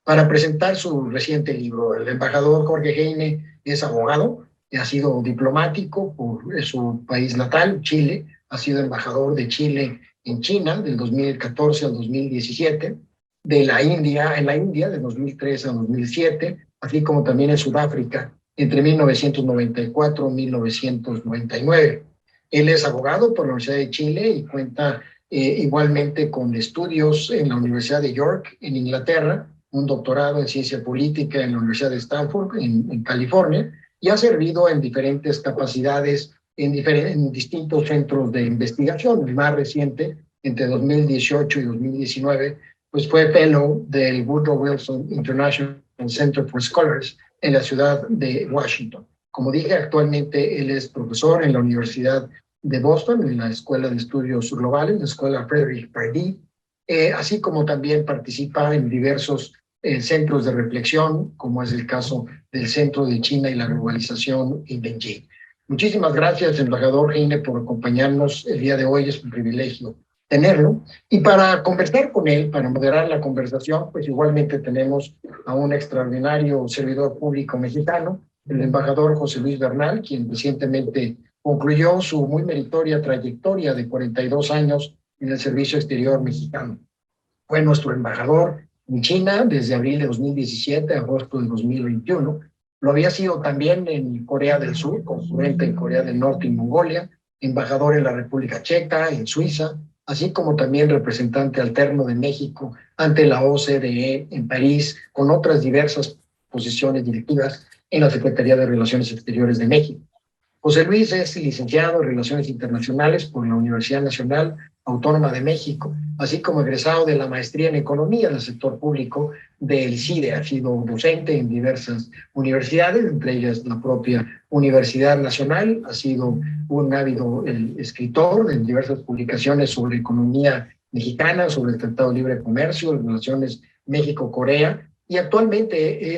para presentar su reciente libro. El embajador Jorge Heine es abogado, ha sido diplomático por su país natal, Chile, ha sido embajador de Chile en China del 2014 al 2017, en la India del 2003 al 2007, así como también en Sudáfrica entre 1994 y 1999. Él es abogado por la Universidad de Chile y cuenta igualmente con estudios en la Universidad de York, en Inglaterra, un doctorado en ciencia política en la Universidad de Stanford, en California, y ha servido en diferentes capacidades en distintos centros de investigación. El más reciente, entre 2018 y 2019, pues fue fellow del Woodrow Wilson International Center for Scholars en la ciudad de Washington. Como dije, actualmente él es profesor en la Universidad de Boston, en la Escuela de Estudios Globales, la Escuela Frederick Pardee, así como también participa en diversos centros de reflexión, como es el caso del Centro de China y la Globalización en Beijing. Muchísimas gracias, embajador Heine, por acompañarnos el día de hoy. Es un privilegio tenerlo. Y para conversar con él, para moderar la conversación, pues igualmente tenemos a un extraordinario servidor público mexicano, el embajador José Luis Bernal, quien recientemente concluyó su muy meritoria trayectoria de 42 años en el Servicio Exterior mexicano. Fue nuestro embajador en China desde abril de 2017 a agosto de 2021. Lo había sido también en Corea del Sur, concurrente en Corea del Norte y Mongolia, embajador en la República Checa, en Suiza, así como también representante alterno de México ante la OCDE en París, con otras diversas posiciones directivas en la Secretaría de Relaciones Exteriores de México. José Luis es licenciado en Relaciones Internacionales por la Universidad Nacional Autónoma de México, así como egresado de la maestría en Economía del Sector Público del CIDE. Ha sido docente en diversas universidades, entre ellas la propia Universidad Nacional. Ha sido un ávido escritor de diversas publicaciones sobre economía mexicana, sobre el Tratado de Libre Comercio, relaciones México-Corea, y actualmente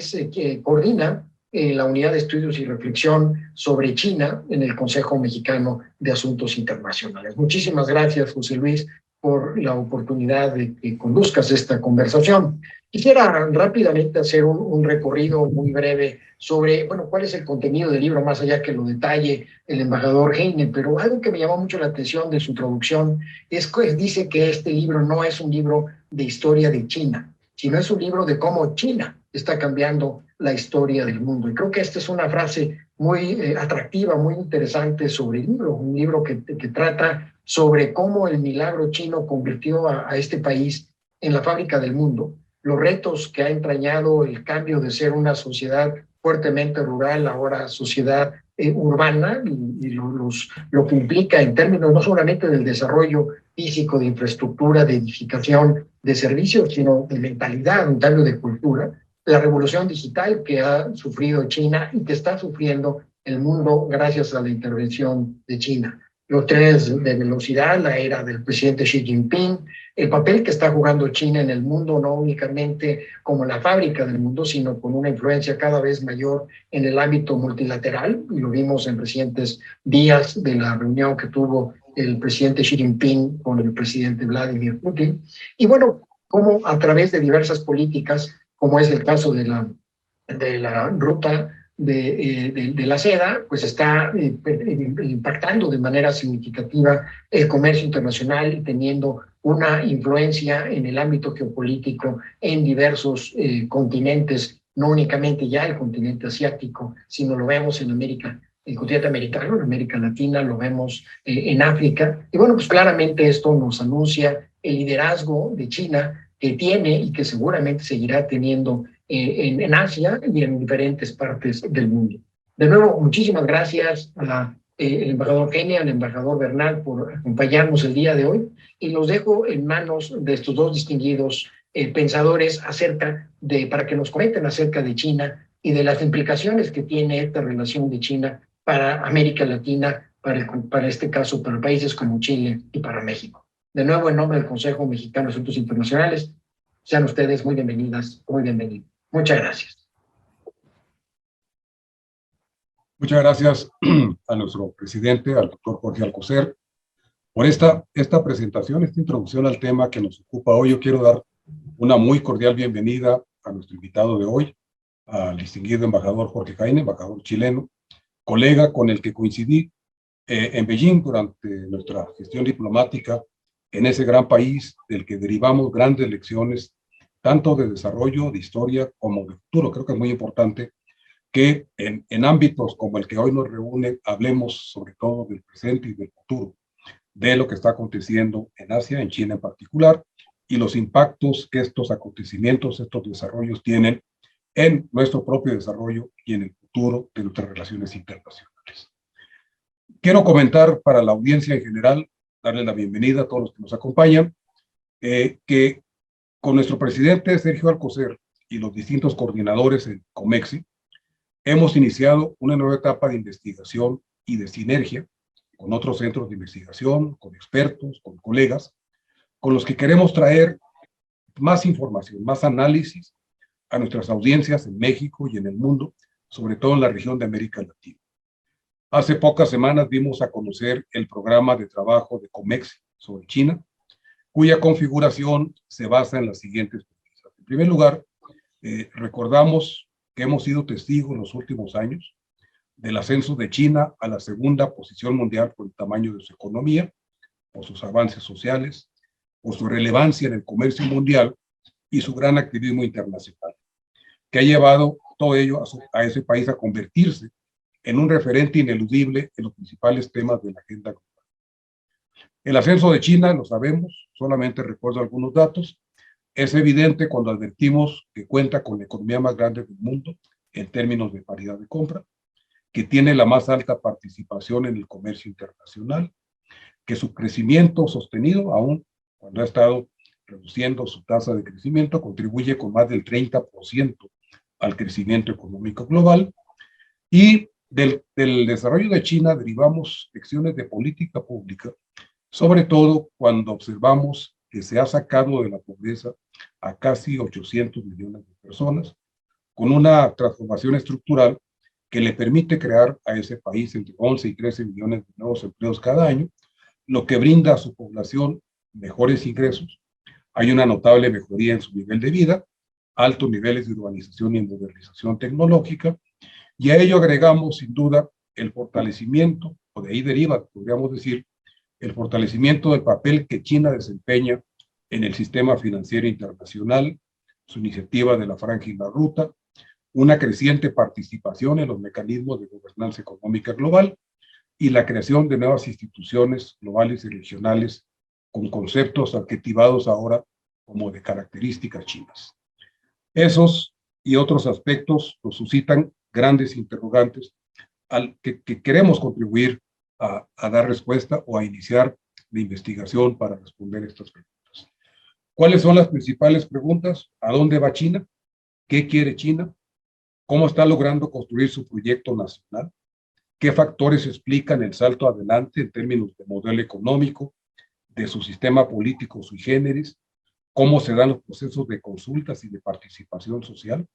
coordina la Unidad de Estudios y Reflexión sobre China en el Consejo Mexicano de Asuntos Internacionales. Muchísimas gracias, José Luis, por la oportunidad de que conduzcas esta conversación. Quisiera rápidamente hacer un recorrido muy breve sobre, bueno, cuál es el contenido del libro, más allá que lo detalle el embajador Heine, pero algo que me llamó mucho la atención de su introducción es que dice que este libro no es un libro de historia de China, sino es un libro de cómo China está cambiando la historia del mundo. Y creo que esta es una frase muy atractiva, muy interesante sobre el libro, un libro que trata sobre cómo el milagro chino convirtió a este país en la fábrica del mundo, los retos que ha entrañado el cambio de ser una sociedad fuertemente rural, ahora sociedad urbana, y lo que implica en términos no solamente del desarrollo físico, de infraestructura, de edificación, de servicios, sino de mentalidad, un cambio de cultura, la revolución digital que ha sufrido China y que está sufriendo el mundo gracias a la intervención de China. Los trenes de velocidad, la era del presidente Xi Jinping, el papel que está jugando China en el mundo, no únicamente como la fábrica del mundo, sino con una influencia cada vez mayor en el ámbito multilateral, y lo vimos en recientes días de la reunión que tuvo el presidente Xi Jinping con el presidente Vladimir Putin. Y bueno, cómo a través de diversas políticas, como es el caso de la ruta de la seda, pues está impactando de manera significativa el comercio internacional y teniendo una influencia en el ámbito geopolítico en diversos continentes, no únicamente ya el continente asiático, sino lo vemos en América, el continente americano, en América Latina, lo vemos en África. Y bueno, pues claramente esto nos anuncia el liderazgo de China que tiene y que seguramente seguirá teniendo en Asia y en diferentes partes del mundo. De nuevo, muchísimas gracias al embajador Heine, al embajador Bernal por acompañarnos el día de hoy, y los dejo en manos de estos dos distinguidos pensadores para que nos comenten acerca de China y de las implicaciones que tiene esta relación de China para América Latina, para este caso, para países como Chile y para México. De nuevo, en nombre del Consejo Mexicano de Asuntos Internacionales, sean ustedes muy bienvenidas, muy bienvenidos. Muchas gracias. Muchas gracias a nuestro presidente, al doctor Jorge Alcocer, por esta presentación, esta introducción al tema que nos ocupa hoy. Yo quiero dar una muy cordial bienvenida a nuestro invitado de hoy, al distinguido embajador Jorge Jaine, embajador chileno, colega con el que coincidí en Beijing durante nuestra gestión diplomática en ese gran país del que derivamos grandes lecciones, tanto de desarrollo, de historia, como de futuro. Creo que es muy importante que en ámbitos como el que hoy nos reúne, hablemos sobre todo del presente y del futuro, de lo que está aconteciendo en Asia, en China en particular, y los impactos que estos acontecimientos, estos desarrollos tienen en nuestro propio desarrollo y en el futuro de nuestras relaciones internacionales. Quiero comentar para la audiencia en general, darle la bienvenida a todos los que nos acompañan, que con nuestro presidente Sergio Alcocer y los distintos coordinadores en COMEXI, hemos iniciado una nueva etapa de investigación y de sinergia con otros centros de investigación, con expertos, con colegas, con los que queremos traer más información, más análisis a nuestras audiencias en México y en el mundo, sobre todo en la región de América Latina. Hace pocas semanas dimos a conocer el programa de trabajo de COMEXI sobre China, cuya configuración se basa en las siguientes premisas. En primer lugar, recordamos que hemos sido testigos en los últimos años del ascenso de China a la segunda posición mundial por el tamaño de su economía, por sus avances sociales, por su relevancia en el comercio mundial y su gran activismo internacional, que ha llevado todo ello a ese país a convertirse en un referente ineludible en los principales temas de la agenda global. El ascenso de China, lo sabemos, solamente recuerdo algunos datos, es evidente cuando advertimos que cuenta con la economía más grande del mundo en términos de paridad de compra, que tiene la más alta participación en el comercio internacional, que su crecimiento sostenido, aún cuando ha estado reduciendo su tasa de crecimiento, contribuye con más del 30% al crecimiento económico global, y del desarrollo de China derivamos lecciones de política pública, sobre todo cuando observamos que se ha sacado de la pobreza a casi 800 millones de personas, con una transformación estructural que le permite crear a ese país entre 11 y 13 millones de nuevos empleos cada año, lo que brinda a su población mejores ingresos. Hay una notable mejoría en su nivel de vida, altos niveles de urbanización y modernización tecnológica, y a ello agregamos sin duda el fortalecimiento, o de ahí deriva, podríamos decir, el fortalecimiento del papel que China desempeña en el sistema financiero internacional, su iniciativa de la Franja y la Ruta, una creciente participación en los mecanismos de gobernanza económica global y la creación de nuevas instituciones globales y regionales con conceptos adjetivados ahora como de características chinas. Esos y otros aspectos nos suscitan grandes interrogantes al que queremos contribuir a dar respuesta o a iniciar la investigación para responder estas preguntas. ¿Cuáles son las principales preguntas? ¿A dónde va China? ¿Qué quiere China? ¿Cómo está logrando construir su proyecto nacional? ¿Qué factores explican el salto adelante en términos de modelo económico, de su sistema político sui generis? ¿Cómo se dan los procesos de consultas y de participación social?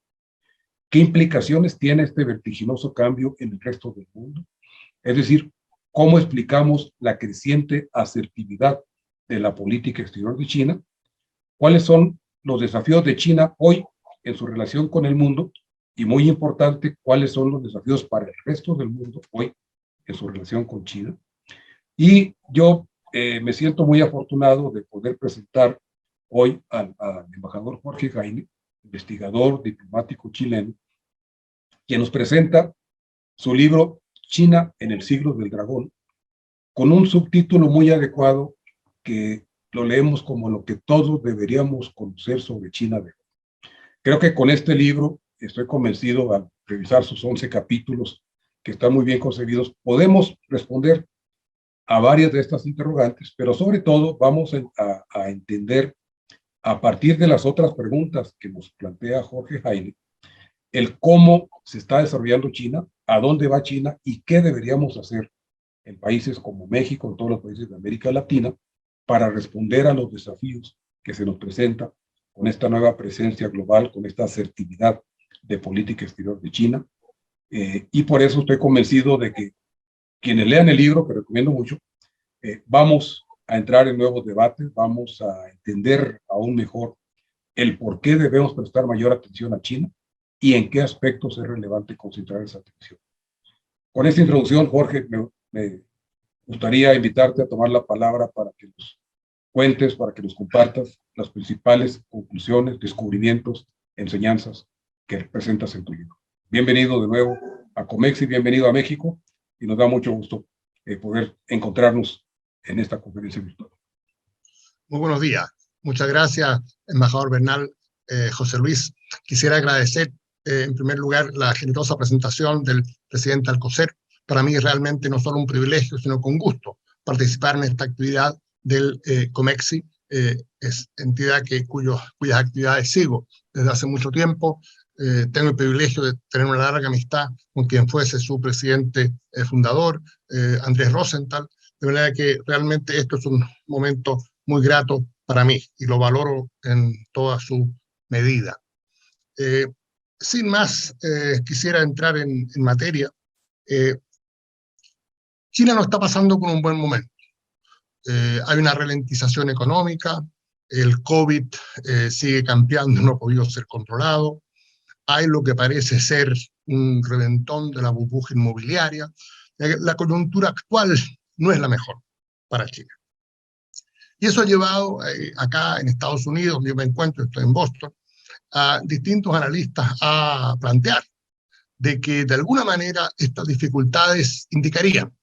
¿Qué implicaciones tiene este vertiginoso cambio en el resto del mundo? Es decir, ¿cómo explicamos la creciente asertividad de la política exterior de China? ¿Cuáles son los desafíos de China hoy en su relación con el mundo? Y muy importante, ¿cuáles son los desafíos para el resto del mundo hoy en su relación con China? Y yo me siento muy afortunado de poder presentar hoy al embajador Jorge Jaine, investigador diplomático chileno, quien nos presenta su libro China en el siglo del dragón, con un subtítulo muy adecuado que lo leemos como lo que todos deberíamos conocer sobre China de hoy. Creo que con este libro, estoy convencido al revisar sus 11 capítulos, que están muy bien concebidos, podemos responder a varias de estas interrogantes, pero sobre todo vamos a entender, a partir de las otras preguntas que nos plantea Jorge Jaine, el cómo se está desarrollando China, a dónde va China y qué deberíamos hacer en países como México, en todos los países de América Latina, para responder a los desafíos que se nos presentan con esta nueva presencia global, con esta asertividad de política exterior de China. Y por eso estoy convencido de que quienes lean el libro, que recomiendo mucho, vamos a entrar en nuevos debates, vamos a entender aún mejor el por qué debemos prestar mayor atención a China y en qué aspectos es relevante concentrar esa atención. Con esta introducción, Jorge, me gustaría invitarte a tomar la palabra para que nos cuentes, para que nos compartas las principales conclusiones, descubrimientos, enseñanzas que presentas en tu libro. Bienvenido de nuevo a Comexi, bienvenido a México, y nos da mucho gusto poder encontrarnos en esta conferencia virtual. Muy buenos días. Muchas gracias, embajador Bernal. José Luis, quisiera agradecer en primer lugar la generosa presentación del presidente Alcocer. Para mí es realmente no solo un privilegio, sino con gusto participar en esta actividad del Comexi, es entidad cuyas actividades sigo desde hace mucho tiempo. Tengo el privilegio de tener una larga amistad con quien fuese su presidente fundador, Andrés Rosenthal, de manera que realmente esto es un momento muy grato para mí y lo valoro en toda su medida. Sin más, quisiera entrar en materia. China no está pasando por un buen momento. Hay una ralentización económica, el COVID sigue campeando, no ha podido ser controlado, hay lo que parece ser un reventón de la burbuja inmobiliaria. La coyuntura actual no es la mejor para China. Y eso ha llevado acá en Estados Unidos, donde yo me encuentro, estoy en Boston, a distintos analistas a plantear de que de alguna manera estas dificultades indicarían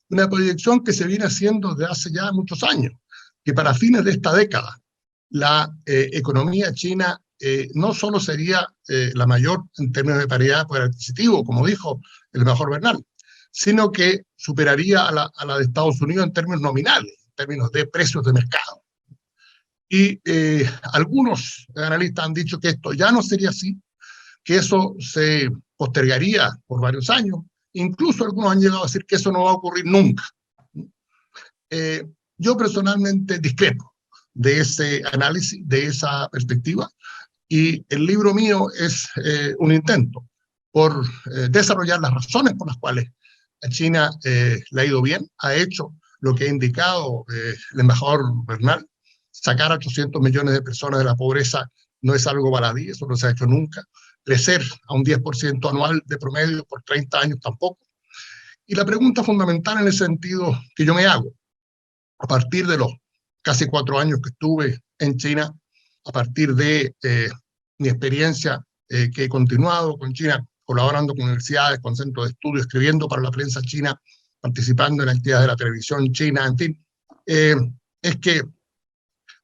una proyección que se viene haciendo desde hace ya muchos años, que para fines de esta década la economía china no solo sería la mayor en términos de paridad de poder adquisitivo, como dijo el embajador Bernal, sino que superaría a la de Estados Unidos en términos nominales, en términos de precios de mercado. Y algunos analistas han dicho que esto ya no sería así, que eso se postergaría por varios años. Incluso algunos han llegado a decir que eso no va a ocurrir nunca. Yo personalmente discrepo de ese análisis, de esa perspectiva, y el libro mío es un intento por desarrollar las razones por las cuales a China le ha ido bien, ha hecho lo que ha indicado el embajador Bernal. Sacar a 800 millones de personas de la pobreza no es algo baladí, eso no se ha hecho nunca. Crecer a un 10% anual de promedio por 30 años tampoco. Y la pregunta fundamental en ese sentido que yo me hago, a partir de los casi 4 años que estuve en China, a partir de mi experiencia que he continuado con China, colaborando con universidades, con centros de estudio, escribiendo para la prensa china, participando en actividades de la televisión china, en fin, es que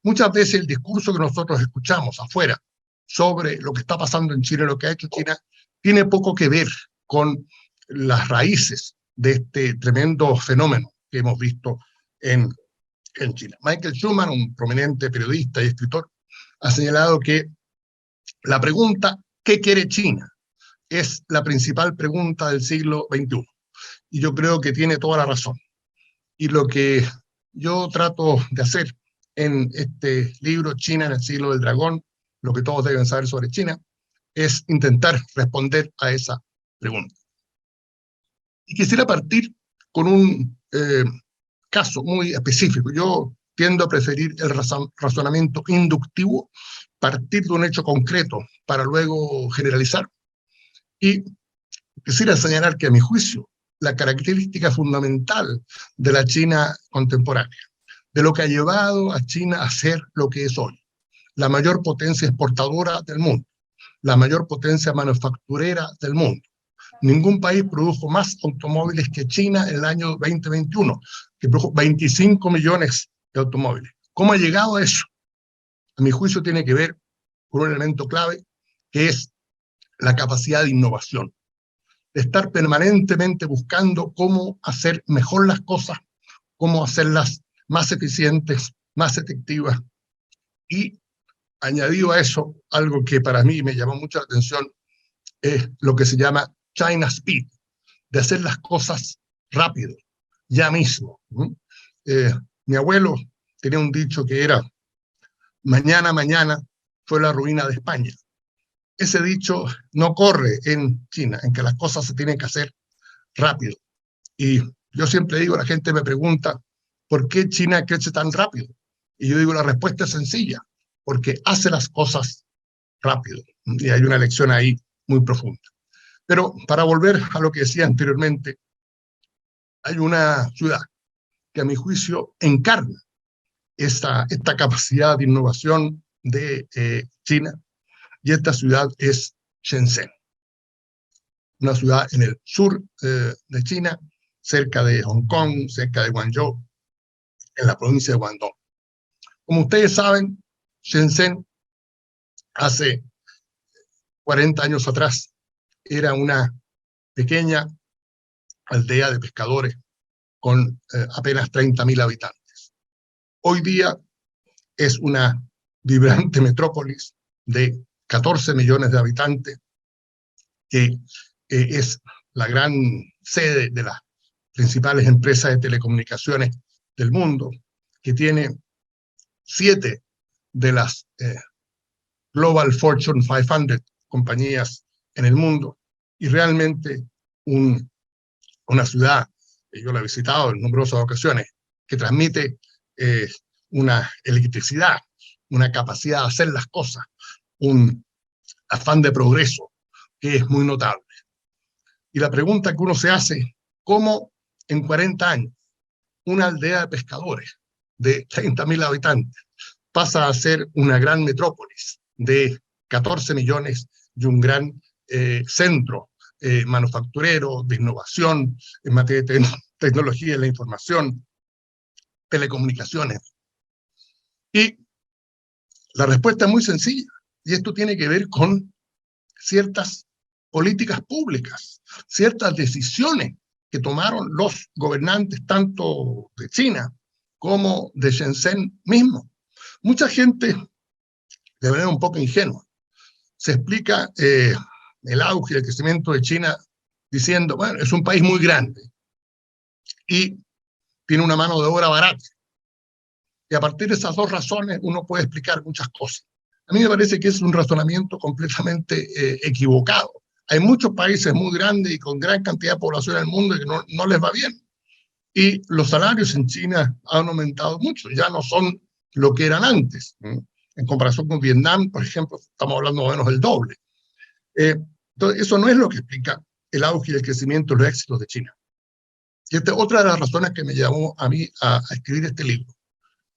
muchas veces el discurso que nosotros escuchamos afuera sobre lo que está pasando en China, lo que ha hecho China, tiene poco que ver con las raíces de este tremendo fenómeno que hemos visto en China. Michael Schuman, un prominente periodista y escritor, ha señalado que la pregunta ¿qué quiere China? Es la principal pregunta del siglo XXI. Y yo creo que tiene toda la razón. Y lo que yo trato de hacer en este libro, China en el siglo del dragón, lo que todos deben saber sobre China, es intentar responder a esa pregunta. Y quisiera partir con un caso muy específico. Yo tiendo a preferir el razonamiento inductivo, partir de un hecho concreto para luego generalizar. Y quisiera señalar que, a mi juicio, la característica fundamental de la China contemporánea, de lo que ha llevado a China a ser lo que es hoy, la mayor potencia exportadora del mundo, la mayor potencia manufacturera del mundo. Ningún país produjo más automóviles que China en el año 2021, que produjo 25 millones de automóviles. ¿Cómo ha llegado a eso? A mi juicio tiene que ver con un elemento clave, que es la capacidad de innovación, de estar permanentemente buscando cómo hacer mejor las cosas, cómo hacerlas más eficientes, más efectivas. Y añadido a eso, algo que para mí me llamó mucho la atención, es lo que se llama China Speed, de hacer las cosas rápido, ya mismo. Mi abuelo tenía un dicho que era, mañana, mañana fue la ruina de España. Ese dicho no corre en China, en que las cosas se tienen que hacer rápido. Y yo siempre digo, la gente me pregunta, ¿por qué China crece tan rápido? Y yo digo, la respuesta es sencilla, porque hace las cosas rápido. Y hay una lección ahí muy profunda. Pero para volver a lo que decía anteriormente, hay una ciudad que a mi juicio encarna esta capacidad de innovación de China, y esta ciudad es Shenzhen, una ciudad en el sur de China, cerca de Hong Kong, cerca de Guangzhou, en la provincia de Guangdong. Como ustedes saben, Shenzhen hace 40 años atrás era una pequeña aldea de pescadores con apenas 30.000 habitantes. Hoy día es una vibrante metrópolis de 14 millones de habitantes, que es la gran sede de las principales empresas de telecomunicaciones del mundo, que tiene 7 de las Global Fortune 500 compañías en el mundo, y realmente una ciudad, yo la he visitado en numerosas ocasiones, que transmite una electricidad, una capacidad de hacer las cosas, un afán de progreso que es muy notable. Y la pregunta que uno se hace, ¿cómo en 40 años una aldea de pescadores de 30.000 habitantes pasa a ser una gran metrópolis de 14 millones y un gran centro manufacturero de innovación en materia de tecnología de la información, telecomunicaciones? Y la respuesta es muy sencilla, y esto tiene que ver con ciertas políticas públicas, ciertas decisiones que tomaron los gobernantes tanto de China como de Shenzhen mismo. Mucha gente, de manera un poco ingenua, se explica el auge y el crecimiento de China diciendo, bueno, es un país muy grande y tiene una mano de obra barata. Y a partir de esas dos razones uno puede explicar muchas cosas. A mí me parece que es un razonamiento completamente equivocado. Hay muchos países muy grandes y con gran cantidad de población en el mundo que no les va bien. Y los salarios en China han aumentado mucho, ya no son lo que eran antes. En comparación con Vietnam, por ejemplo, estamos hablando más o menos del doble. Entonces, eso no es lo que explica el auge y el crecimiento, los éxitos de China. Y esta es otra de las razones que me llamó a mí a escribir este libro.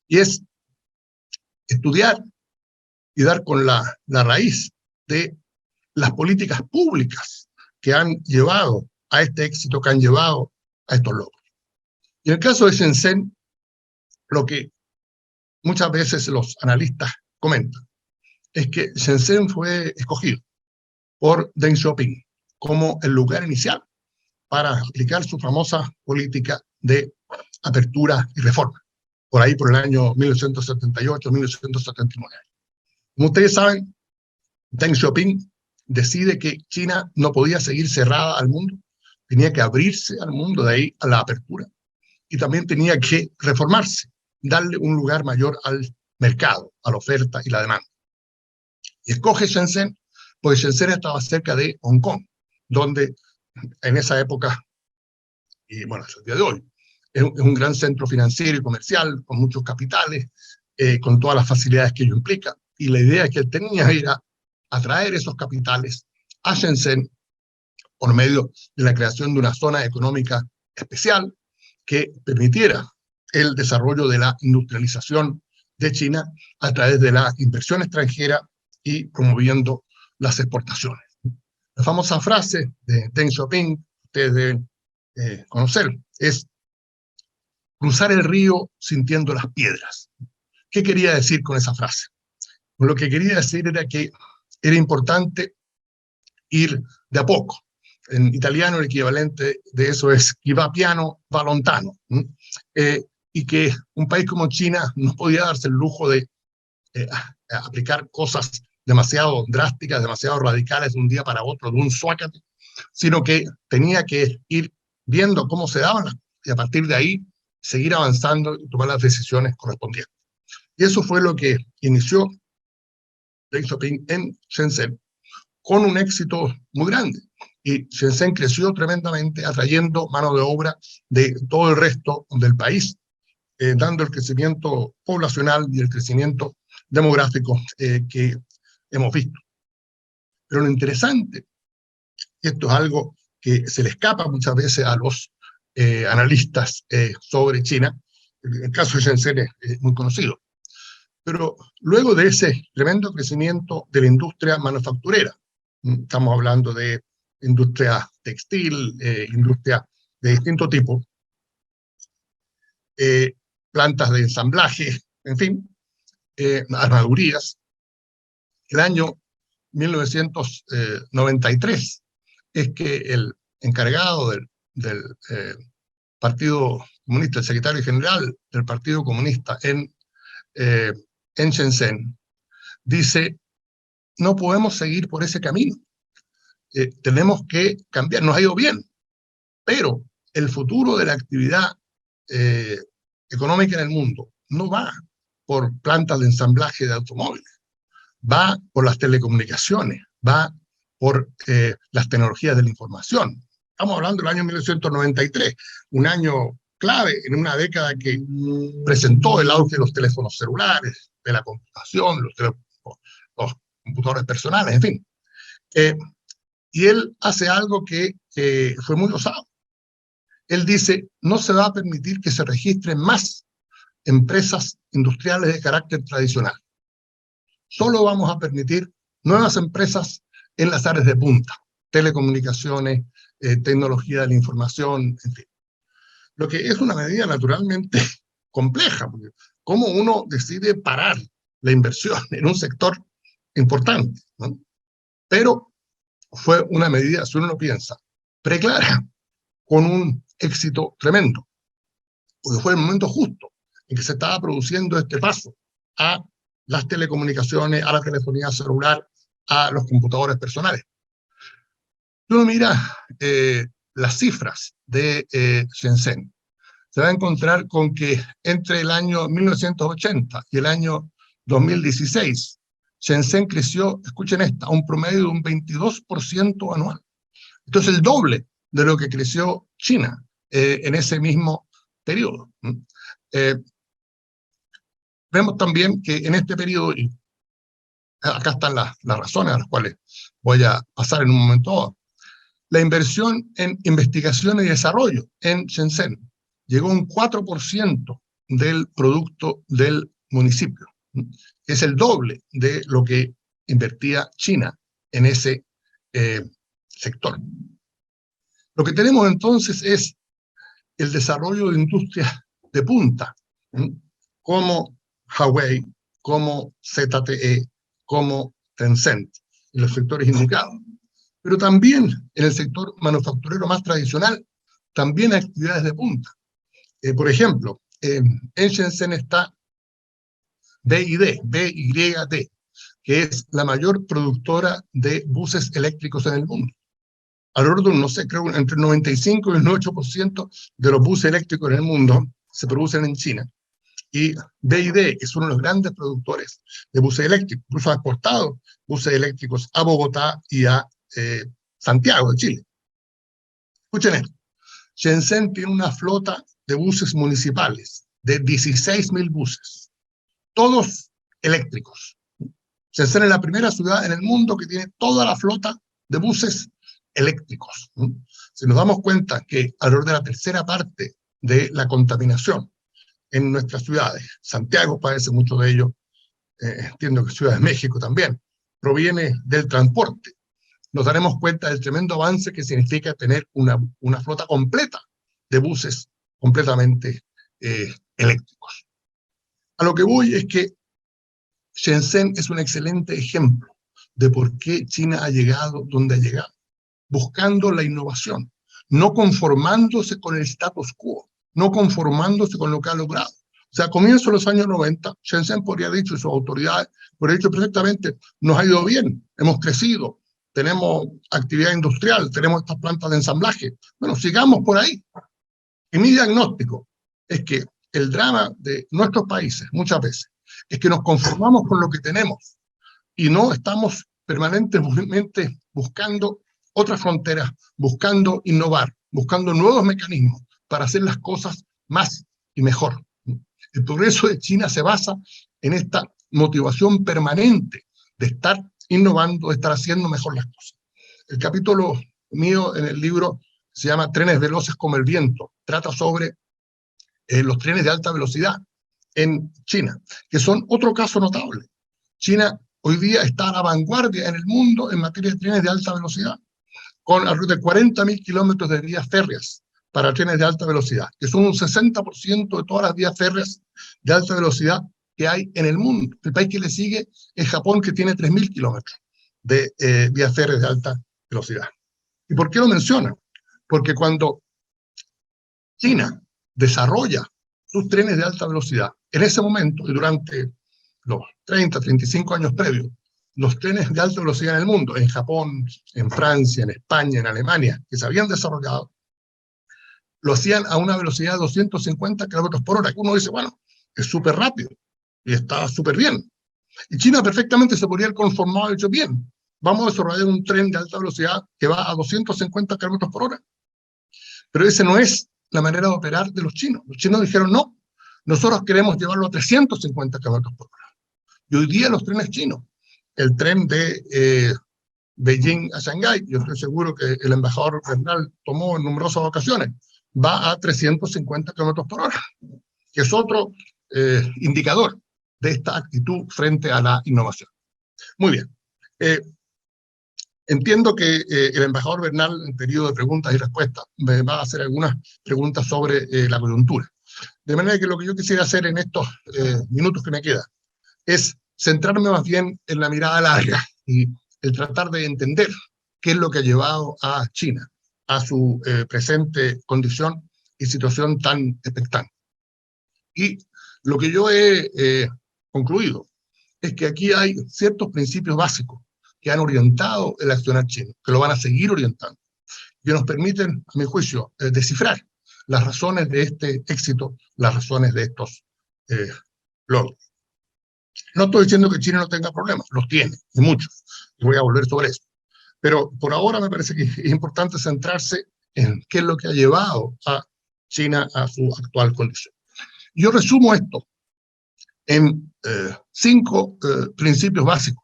Y es estudiar y dar con la raíz de las políticas públicas que han llevado a este éxito, que han llevado a estos logros. Y en el caso de Shenzhen, lo que muchas veces los analistas comentan es que Shenzhen fue escogido por Deng Xiaoping como el lugar inicial para aplicar su famosa política de apertura y reforma, por ahí por el año 1978-1979. Como ustedes saben, Deng Xiaoping decide que China no podía seguir cerrada al mundo, tenía que abrirse al mundo, de ahí a la apertura, y también tenía que reformarse, darle un lugar mayor al mercado, a la oferta y la demanda. Y escoge Shenzhen, porque Shenzhen estaba cerca de Hong Kong, donde en esa época, y bueno, hasta el día de hoy, es un gran centro financiero y comercial, con muchos capitales, con todas las facilidades que ello implica. Y la idea que él tenía era atraer esos capitales a Shenzhen por medio de la creación de una zona económica especial que permitiera el desarrollo de la industrialización de China a través de la inversión extranjera y promoviendo las exportaciones. La famosa frase de Deng Xiaoping, ustedes deben conocer, es cruzar el río sintiendo las piedras. ¿Qué quería decir con esa frase? Lo que quería decir era que era importante ir de a poco. En italiano el equivalente de eso es chi va piano, va lontano. Y que un país como China no podía darse el lujo de aplicar cosas demasiado drásticas, demasiado radicales de un día para otro, de un suácate, sino que tenía que ir viendo cómo se daban y a partir de ahí seguir avanzando y tomar las decisiones correspondientes. Y eso fue lo que inició Deng Xiaoping en Shenzhen, con un éxito muy grande. Y Shenzhen creció tremendamente, atrayendo mano de obra de todo el resto del país, dando el crecimiento poblacional y el crecimiento demográficos que hemos visto. Pero lo interesante, y esto es algo que se le escapa muchas veces a los analistas sobre China, el caso de Shenzhen es muy conocido, pero luego de ese tremendo crecimiento de la industria manufacturera, estamos hablando de industria textil, industria de distinto tipo, plantas de ensamblaje, en fin, armadurías. El año 1993 es que el encargado del Partido Comunista, el secretario general del Partido Comunista en Shenzhen, dice: no podemos seguir por ese camino, tenemos que cambiar, nos ha ido bien, pero el futuro de la actividad económica en el mundo no va por plantas de ensamblaje de automóviles, va por las telecomunicaciones, va por las tecnologías de la información. Estamos hablando del año 1993, un año clave en una década que presentó el auge de los teléfonos celulares, de la computación, los computadores personales, en fin. Y él hace algo que fue muy osado. Él dice: no se va a permitir que se registren más empresas industriales de carácter tradicional. Solo vamos a permitir nuevas empresas en las áreas de punta, telecomunicaciones, tecnología de la información, en fin. Lo que es una medida naturalmente compleja, porque ¿cómo uno decide parar la inversión en un sector importante, ¿no? Pero fue una medida, si uno lo piensa, preclara, con un éxito tremendo, porque fue el momento justo en que se estaba produciendo este paso a las telecomunicaciones, a la telefonía celular, a los computadores personales. Si uno mira las cifras de Shenzhen, se va a encontrar con que entre el año 1980 y el año 2016, Shenzhen creció, escuchen esta, a un promedio de un 22% anual. Esto es el doble de lo que creció China en ese mismo periodo. Vemos también que en este periodo, y acá están las razones a las cuales voy a pasar en un momento dado, la inversión en investigación y desarrollo en Shenzhen llegó a un 4% del producto del municipio. Es el doble de lo que invertía China en ese sector. Lo que tenemos entonces es el desarrollo de industrias de punta, como Huawei, como ZTE, como Tencent, en los sectores indicados. Pero también en el sector manufacturero más tradicional, también hay actividades de punta. Por ejemplo, en Shenzhen está BYD, que es la mayor productora de buses eléctricos en el mundo. Alrededor de, no sé, creo entre el 95 y el 98% de los buses eléctricos en el mundo se producen en China. Y BYD es uno de los grandes productores de buses eléctricos, incluso ha exportado buses eléctricos a Bogotá y a Santiago de Chile. Escuchen esto: Shenzhen tiene una flota de buses municipales de 16.000 buses, todos eléctricos. Shenzhen es la primera ciudad en el mundo que tiene toda la flota de buses eléctricos. Si nos damos cuenta que alrededor de la tercera parte de la contaminación en nuestras ciudades, Santiago padece mucho de ello, entiendo que Ciudad de México también, proviene del transporte, nos daremos cuenta del tremendo avance que significa tener una flota completa de buses completamente eléctricos. A lo que voy es que Shenzhen es un excelente ejemplo de por qué China ha llegado donde ha llegado, buscando la innovación, no conformándose con el status quo, no conformándose con lo que ha logrado. O sea, a comienzos de los años 90, Shenzhen podría haber dicho, y sus autoridades podrían haber dicho perfectamente: nos ha ido bien, hemos crecido, tenemos actividad industrial, tenemos estas plantas de ensamblaje. Bueno, sigamos por ahí. Y mi diagnóstico es que el drama de nuestros países, muchas veces, es que nos conformamos con lo que tenemos y no estamos permanentemente buscando otras fronteras, buscando innovar, buscando nuevos mecanismos para hacer las cosas más y mejor. El progreso de China se basa en esta motivación permanente de estar innovando, de estar haciendo mejor las cosas. El capítulo mío en el libro se llama Trenes veloces como el viento. Trata sobre los trenes de alta velocidad en China, que son otro caso notable. China hoy día está a la vanguardia en el mundo en materia de trenes de alta velocidad, con alrededor de 40.000 kilómetros de vías férreas para trenes de alta velocidad, que son un 60% de todas las vías férreas de alta velocidad que hay en el mundo. El país que le sigue es Japón, que tiene 3.000 kilómetros de vías férreas de alta velocidad. ¿Y por qué lo menciono? Porque cuando China desarrolla sus trenes de alta velocidad, en ese momento y durante los 30, 35 años previos, los trenes de alta velocidad en el mundo, en Japón, en Francia, en España, en Alemania, que se habían desarrollado, lo hacían a una velocidad de 250 kilómetros por hora. Uno dice, bueno, es súper rápido y está súper bien. Y China perfectamente se podría haber conformado y dicho, bien, vamos a desarrollar un tren de alta velocidad que va a 250 kilómetros por hora. Pero esa no es la manera de operar de los chinos. Los chinos dijeron, no, nosotros queremos llevarlo a 350 kilómetros por hora. Y hoy día los trenes chinos, el tren de Beijing a Shanghái, yo estoy seguro que el embajador Bernal tomó en numerosas ocasiones, va a 350 kilómetros por hora, que es otro indicador de esta actitud frente a la innovación. Muy bien. Entiendo que el embajador Bernal, en periodo de preguntas y respuestas, me va a hacer algunas preguntas sobre la coyuntura. De manera que lo que yo quisiera hacer en estos minutos que me quedan es centrarme más bien en la mirada larga y el tratar de entender qué es lo que ha llevado a China a su presente condición y situación tan expectante. Y lo que yo he concluido es que aquí hay ciertos principios básicos que han orientado el accionar chino, que lo van a seguir orientando, que nos permiten, a mi juicio, descifrar las razones de este éxito, las razones de estos logros. No estoy diciendo que China no tenga problemas, los tiene, y muchos, y voy a volver sobre eso. Pero por ahora me parece que es importante centrarse en qué es lo que ha llevado a China a su actual condición. Yo resumo esto en 5 principios básicos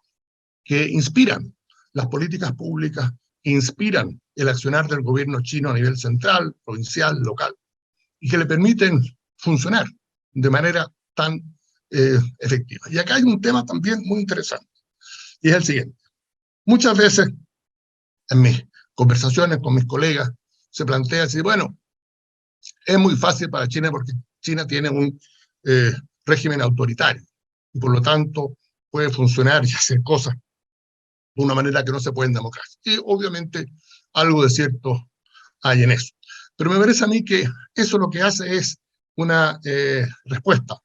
que inspiran las políticas públicas, inspiran el accionar del gobierno chino a nivel central, provincial, local, y que le permiten funcionar de manera tan efectiva. Y acá hay un tema también muy interesante, y es el siguiente. Muchas veces, en mis conversaciones con mis colegas, se plantea así, bueno, es muy fácil para China porque China tiene un régimen autoritario, y por lo tanto puede funcionar y hacer cosas de una manera que no se puede en democracia. Y obviamente algo de cierto hay en eso. Pero me parece a mí que eso lo que hace es una respuesta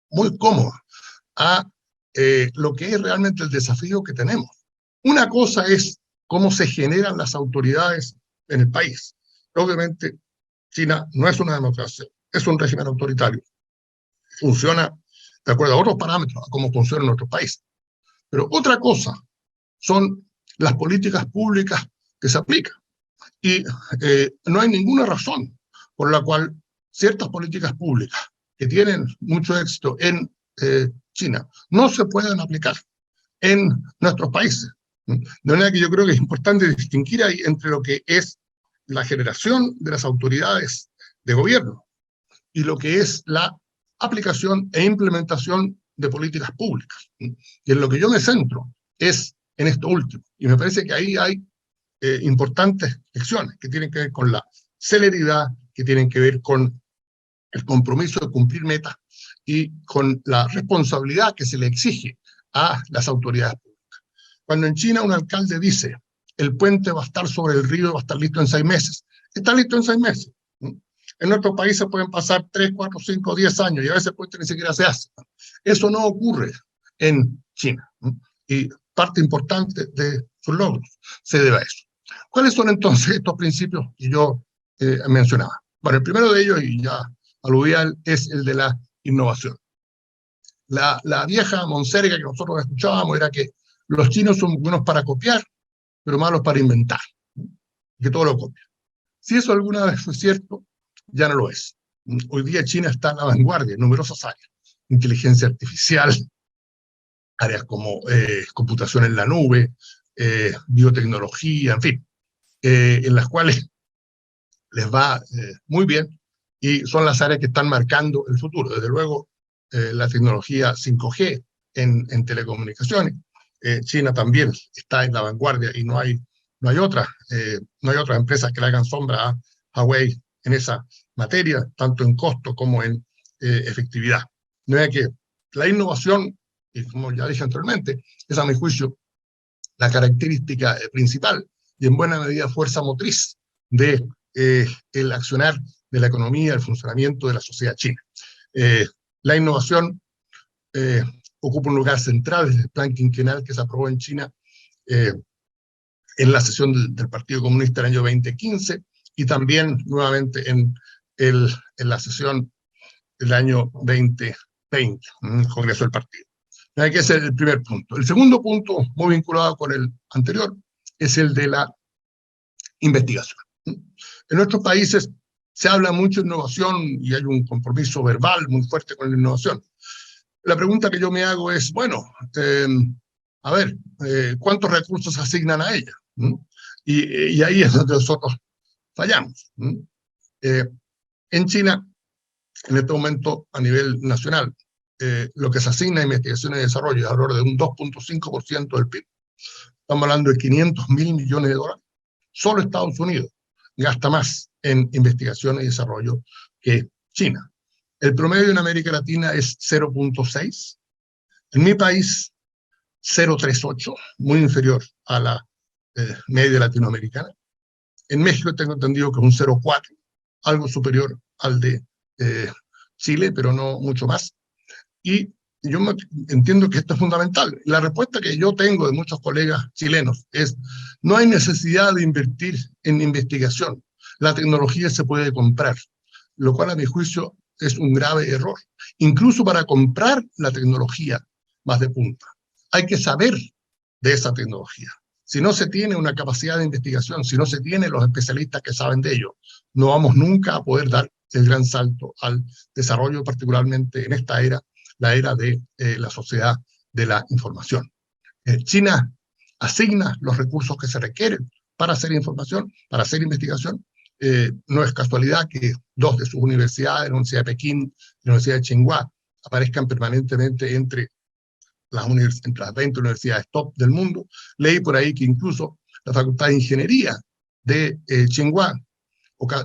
muy cómoda a lo que es realmente el desafío que tenemos. Una cosa es cómo se generan las autoridades en el país. Obviamente, China no es una democracia, es un régimen autoritario. Funciona de acuerdo a otros parámetros, a cómo funciona en nuestro país. Pero otra cosa son las políticas públicas que se aplican. Y no hay ninguna razón por la cual ciertas políticas públicas que tienen mucho éxito en China no se pueden aplicar en nuestros países. De manera que yo creo que es importante distinguir ahí entre lo que es la generación de las autoridades de gobierno y lo que es la aplicación e implementación de políticas públicas. Y en lo que yo me centro es en esto último. Y me parece que ahí hay importantes lecciones que tienen que ver con la celeridad, que tienen que ver con el compromiso de cumplir metas y con la responsabilidad que se le exige a las autoridades públicas. Cuando en China un alcalde dice, el puente va a estar sobre el río, va a estar listo en 6 meses, está listo en 6 meses. En otros países pueden pasar 3, 4, 5, 10 años y a veces el puente ni siquiera se hace. Eso no ocurre en China. Y parte importante de sus logros se debe a eso. ¿Cuáles son entonces estos principios que yo mencionaba? Bueno, el primero de ellos, y ya aludía, es el de la innovación. La vieja monserga que nosotros escuchábamos era que los chinos son buenos para copiar, pero malos para inventar, que todo lo copian. Si eso alguna vez fue cierto, ya no lo es. Hoy día China está en la vanguardia en numerosas áreas. Inteligencia artificial, áreas como computación en la nube, biotecnología, en fin, en las cuales les va muy bien y son las áreas que están marcando el futuro. Desde luego, la tecnología 5G en telecomunicaciones. China también está en la vanguardia y no hay otras empresas que le hagan sombra a Huawei en esa materia, tanto en costo como en efectividad. No es que la innovación, y como ya dije anteriormente, es a mi juicio la característica principal y en buena medida fuerza motriz de el accionar de la economía, el funcionamiento de la sociedad china. La innovación ocupa un lugar central desde el plan quinquenal que se aprobó en China en la sesión del Partido Comunista del año 2015 y también nuevamente en la sesión del año 2020, en el Congreso del Partido. Hay que ser el primer punto. El segundo punto, muy vinculado con el anterior, es el de la investigación. En nuestros países se habla mucho de innovación y hay un compromiso verbal muy fuerte con la innovación. La pregunta que yo me hago es, bueno, a ver, ¿cuántos recursos asignan a ella? Y ahí es donde nosotros fallamos. En China, en este momento, a nivel nacional, lo que se asigna a investigación y desarrollo es alrededor de un 2.5% del PIB. Estamos hablando de 500.000 millones de dólares. Solo Estados Unidos gasta más en investigación y desarrollo que China. El promedio en América Latina es 0.6. En mi país, 0.38, muy inferior a la media latinoamericana. En México tengo entendido que es un 0.4, algo superior al de Chile, pero no mucho más. Y yo entiendo que esto es fundamental. La respuesta que yo tengo de muchos colegas chilenos es: no hay necesidad de invertir en investigación. La tecnología se puede comprar, lo cual a mi juicio es un grave error. Incluso para comprar la tecnología más de punta, hay que saber de esa tecnología. Si no se tiene una capacidad de investigación, si no se tiene los especialistas que saben de ello, no vamos nunca a poder dar el gran salto al desarrollo, particularmente en esta era, la era de la sociedad de la información. China asigna los recursos que se requieren para hacer información, para hacer investigación. No es casualidad que dos de sus universidades, la Universidad de Pekín y la Universidad de Tsinghua, aparezcan permanentemente entre las 20 universidades top del mundo. Leí por ahí que incluso la Facultad de Ingeniería de Tsinghua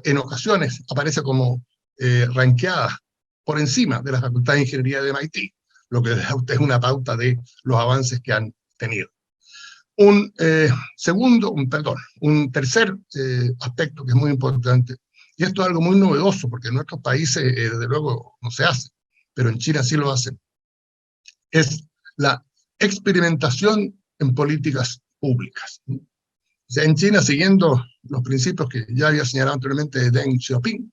en ocasiones aparece como ranqueada por encima de la Facultad de Ingeniería de MIT, lo que da a usted una pauta de los avances que han tenido. Un tercer aspecto que es muy importante, y esto es algo muy novedoso, porque en nuestros países, desde luego, no se hace, pero en China sí lo hacen, es la experimentación en políticas públicas. O sea, en China, siguiendo los principios que ya había señalado anteriormente de Deng Xiaoping,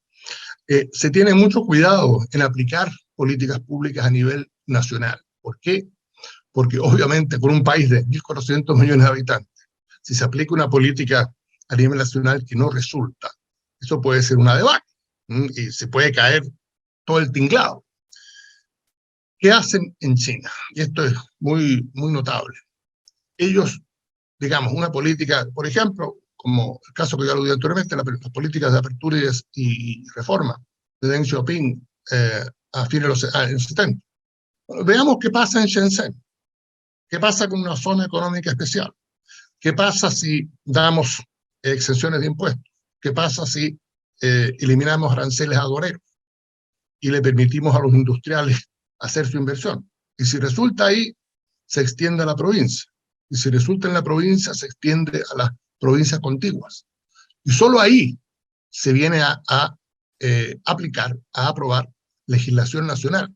se tiene mucho cuidado en aplicar políticas públicas a nivel nacional. ¿Por qué? Porque obviamente con un país de 1.400 millones de habitantes, si se aplica una política a nivel nacional que no resulta, eso puede ser una debacle y se puede caer todo el tinglado. ¿Qué hacen en China? Y esto es muy, muy notable. Ellos, digamos, una política, por ejemplo, como el caso que ya lo dije anteriormente, las políticas de apertura y reforma de Deng Xiaoping a fines de los años 70. Bueno, veamos qué pasa en Shenzhen. ¿Qué pasa con una zona económica especial? ¿Qué pasa si damos exenciones de impuestos? ¿Qué pasa si eliminamos aranceles aduaneros y le permitimos a los industriales hacer su inversión? Y si resulta ahí, se extiende a la provincia. Y si resulta en la provincia, se extiende a las provincias contiguas. Y solo ahí se viene a aplicar, a aprobar legislación nacional.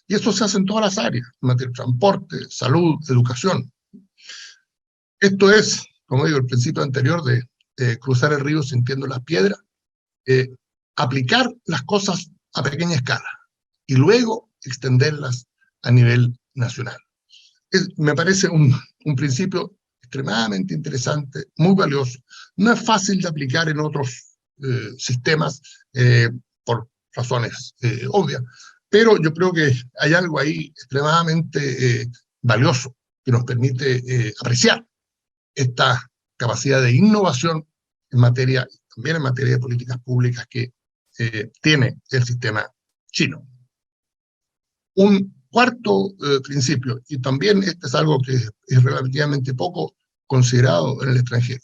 Y esto se hace en todas las áreas, en materia de transporte, salud, educación. Esto es, como digo, el principio anterior de cruzar el río sintiendo las piedras, aplicar las cosas a pequeña escala y luego extenderlas a nivel nacional. Me parece un principio extremadamente interesante, muy valioso. No es fácil de aplicar en otros sistemas por razones obvias, pero yo creo que hay algo ahí extremadamente valioso que nos permite apreciar esta capacidad de innovación en materia, también en materia de políticas públicas que tiene el sistema chino. Un cuarto principio, y también este es algo que es relativamente poco considerado en el extranjero,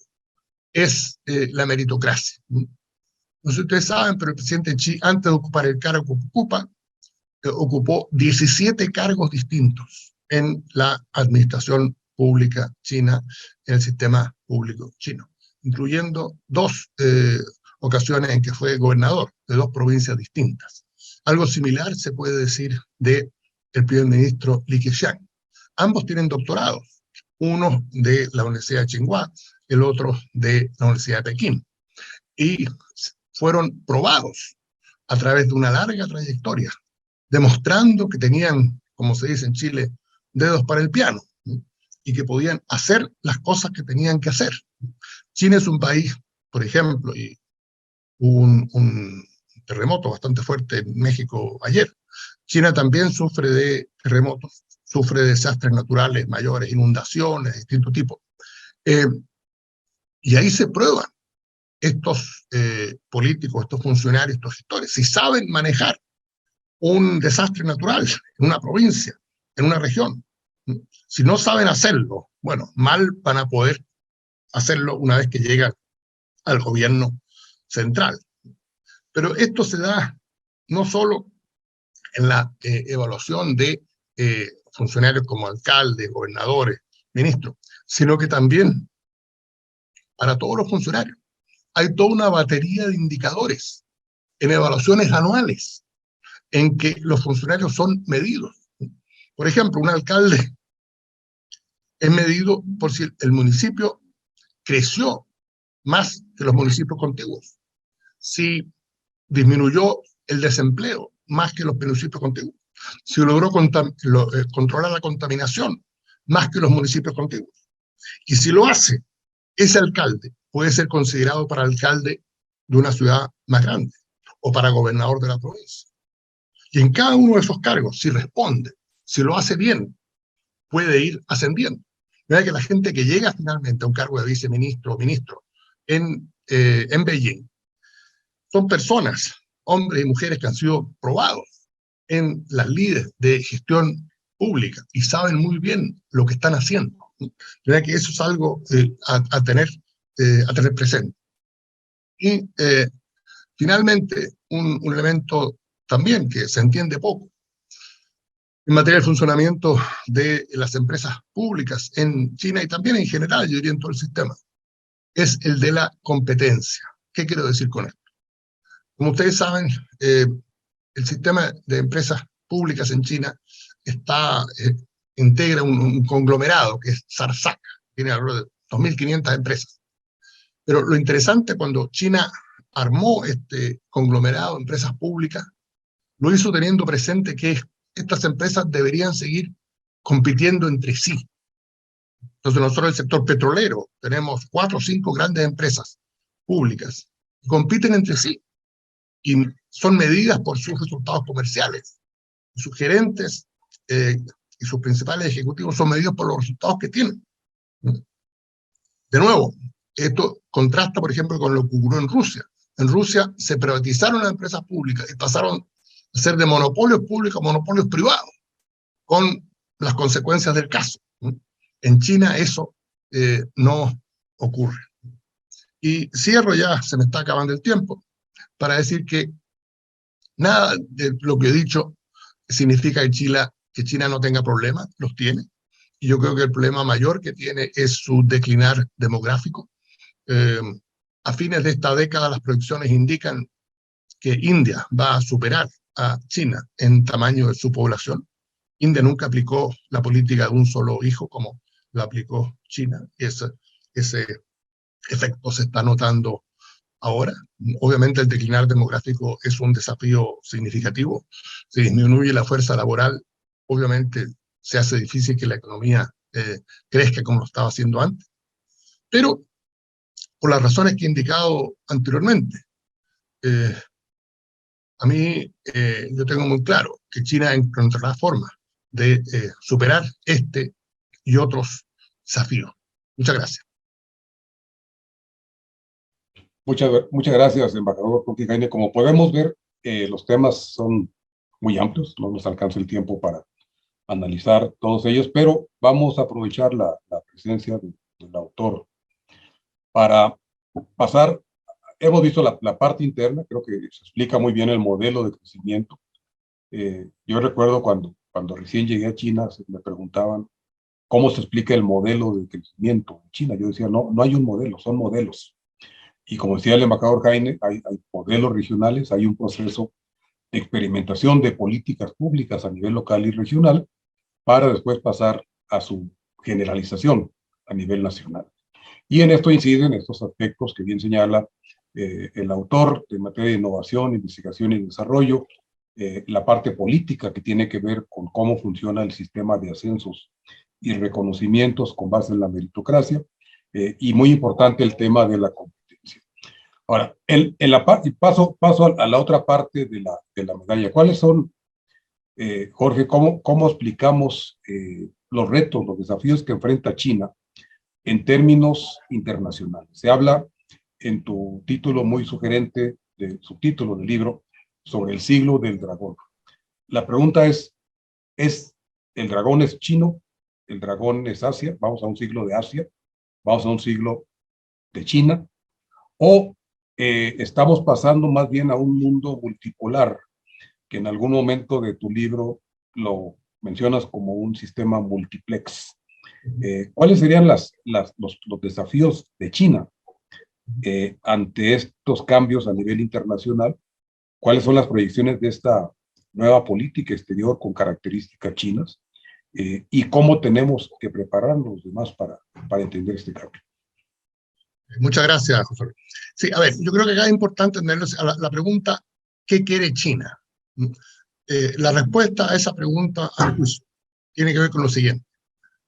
es la meritocracia. No sé si ustedes saben, pero el presidente Xi, antes de ocupar el cargo que ocupa, ocupó 17 cargos distintos en la administración pública china, en el sistema público chino, incluyendo 2 ocasiones en que fue gobernador de 2 provincias distintas. Algo similar se puede decir del primer ministro Li Keqiang. Ambos tienen doctorados, uno de la Universidad de Tsinghua, el otro de la Universidad de Pekín, y fueron probados a través de una larga trayectoria, demostrando que tenían, como se dice en Chile, dedos para el piano, ¿sí? Y que podían hacer las cosas que tenían que hacer. China es un país, por ejemplo, y hubo un terremoto bastante fuerte en México ayer. China también sufre de terremotos, sufre de desastres naturales mayores, inundaciones de distintos tipos. Y ahí se prueban estos políticos, estos funcionarios, estos gestores, si saben manejar un desastre natural en una provincia, en una región. Si no saben hacerlo, bueno, mal van a poder hacerlo una vez que llegan al gobierno central. Pero esto se da no solo en la evaluación de funcionarios como alcaldes, gobernadores, ministros, sino que también para todos los funcionarios. Hay toda una batería de indicadores en evaluaciones anuales en que los funcionarios son medidos. Por ejemplo, un alcalde es medido por si el municipio creció más que los municipios contiguos, si disminuyó el desempleo más que los municipios contiguos, si logró controlar la contaminación más que los municipios contiguos. Y si lo hace, ese alcalde puede ser considerado para alcalde de una ciudad más grande o para gobernador de la provincia. Y en cada uno de esos cargos, si responde, si lo hace bien, puede ir ascendiendo. Mira que la gente que llega finalmente a un cargo de viceministro o ministro en Beijing son personas, hombres y mujeres que han sido probados en las lides de gestión pública y saben muy bien lo que están haciendo. Mira que eso es algo a tener presente. Y finalmente, un elemento también que se entiende poco en materia del funcionamiento de las empresas públicas en China y también en general, yo diría en todo el sistema, es el de la competencia. ¿Qué quiero decir con esto? Como ustedes saben, el sistema de empresas públicas en China integra un conglomerado que es SARSAC, tiene alrededor de 2.500 empresas. Pero lo interesante, cuando China armó este conglomerado de empresas públicas, lo hizo teniendo presente que estas empresas deberían seguir compitiendo entre sí. Entonces nosotros en el sector petrolero tenemos 4 o 5 grandes empresas públicas que compiten entre sí y son medidas por sus resultados comerciales. Sus gerentes y sus principales ejecutivos son medidos por los resultados que tienen. De nuevo, esto contrasta, por ejemplo, con lo que ocurrió en Rusia. En Rusia se privatizaron las empresas públicas y pasaron a ser de monopolios públicos a monopolios privados, con las consecuencias del caso. En China eso no ocurre. Y cierro ya, se me está acabando el tiempo, para decir que nada de lo que he dicho significa que China no tenga problemas, los tiene. Y yo creo que el problema mayor que tiene es su declinar demográfico. A fines de esta década las proyecciones indican que India va a superar a China en tamaño de su población. India nunca aplicó la política de un solo hijo como la aplicó China. Ese efecto se está notando ahora. Obviamente el declinar demográfico es un desafío significativo. Si disminuye la fuerza laboral, obviamente se hace difícil que la economía crezca como lo estaba haciendo antes. Pero por las razones que he indicado anteriormente, a mí yo tengo muy claro que China encontrará formas de superar este y otros desafíos. Muchas gracias. Muchas gracias, embajador Jorge Jaime. Como podemos ver, los temas son muy amplios, no nos alcanza el tiempo para analizar todos ellos, pero vamos a aprovechar la presencia del autor para pasar. Hemos visto la parte interna, creo que se explica muy bien el modelo de crecimiento. Yo recuerdo cuando recién llegué a China, me preguntaban cómo se explica el modelo de crecimiento en China. Yo decía, no hay un modelo, son modelos. Y como decía el embajador Jaime, hay modelos regionales, hay un proceso de experimentación de políticas públicas a nivel local y regional para después pasar a su generalización a nivel nacional. Y en esto inciden estos aspectos que bien señala el autor en materia de innovación, investigación y desarrollo, la parte política que tiene que ver con cómo funciona el sistema de ascensos y reconocimientos con base en la meritocracia, y muy importante el tema de la competencia. Ahora, paso a la otra parte de la medalla. ¿Cuáles son, Jorge, cómo explicamos los retos, los desafíos que enfrenta China en términos internacionales? Se habla en tu título muy sugerente, subtítulo del libro, sobre el siglo del dragón. La pregunta es ¿el dragón es chino? ¿El dragón es Asia? ¿Vamos a un siglo de Asia? ¿Vamos a un siglo de China? ¿O estamos pasando más bien a un mundo multipolar, que en algún momento de tu libro lo mencionas como un sistema multiplex? ¿Cuáles serían los desafíos de China ante estos cambios a nivel internacional? ¿Cuáles son las proyecciones de esta nueva política exterior con características chinas? ¿Y cómo tenemos que prepararnos los demás para entender este cambio? Muchas gracias, José Luis. Sí, a ver, yo creo que acá es importante entender la pregunta, ¿qué quiere China? La respuesta a esa pregunta, a mi juicio, tiene que ver con lo siguiente.